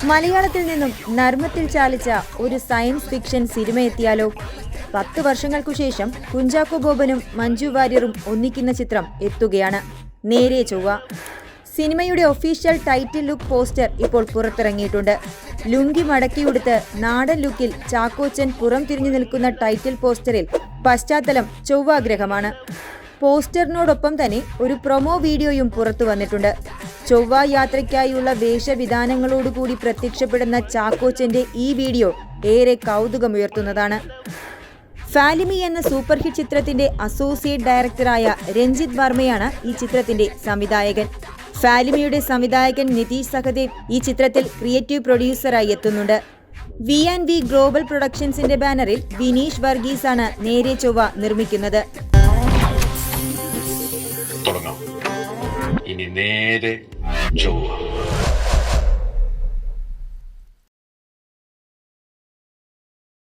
മലയാളത്തിൽ നിന്നും നർമ്മത്തിൽ ചാലിച്ച ഒരു സയൻസ് ഫിക്ഷൻ സിനിമ എത്തിയാലോ? 10 വർഷങ്ങൾക്കു ശേഷം കുഞ്ചാക്കോ ബോബനും മഞ്ജു വാര്യറും ഒന്നിക്കുന്ന ചിത്രം എത്തുകയാണ്. നേരെ ചൊവ്വ. സിനിമയുടെ ഒഫീഷ്യൽ ടൈറ്റിൽ ലുക്ക് പോസ്റ്റർ ഇപ്പോൾ പുറത്തിറങ്ങിയിട്ടുണ്ട്. ലുങ്കി മടക്കിയുടുത്ത് നാടൻ ലുക്കിൽ ചാക്കോച്ചൻ പുറം തിരിഞ്ഞു നിൽക്കുന്ന ടൈറ്റിൽ പോസ്റ്ററിൽ പശ്ചാത്തലം ചൊവ്വാഗ്രഹമാണ്. പോസ്റ്ററിനോടൊപ്പം തന്നെ ഒരു പ്രൊമോ വീഡിയോയും പുറത്തു വന്നിട്ടുണ്ട്. ചൊവ്വ യാത്രയ്ക്കായുള്ള വേഷവിധാനങ്ങളോടുകൂടി പ്രത്യക്ഷപ്പെടുന്ന ചാക്കോച്ചന്റെ ഈ വീഡിയോ ഏറെ കൗതുകമുയർത്തുന്നതാണ്. ഫാലിമി എന്ന സൂപ്പർ ഹിറ്റ് ചിത്രത്തിന്റെ അസോസിയേറ്റ് ഡയറക്ടറായ രഞ്ജിത്ത് വർമ്മയാണ് ഈ ചിത്രത്തിന്റെ സംവിധായകൻ. ഫാലിമിയുടെ സംവിധായകൻ നിതീഷ് സഹദേവ് ഈ ചിത്രത്തിൽ ക്രിയേറ്റീവ് പ്രൊഡ്യൂസറായി എത്തുന്നുണ്ട്. V&V ഗ്ലോബൽ പ്രൊഡക്ഷൻസിന്റെ ബാനറിൽ വിനീഷ് വർഗീസ് ആണ് നേരെ ചൊവ്വ നിർമ്മിക്കുന്നത്. ഇനി നേരെ ചൊവ്വ.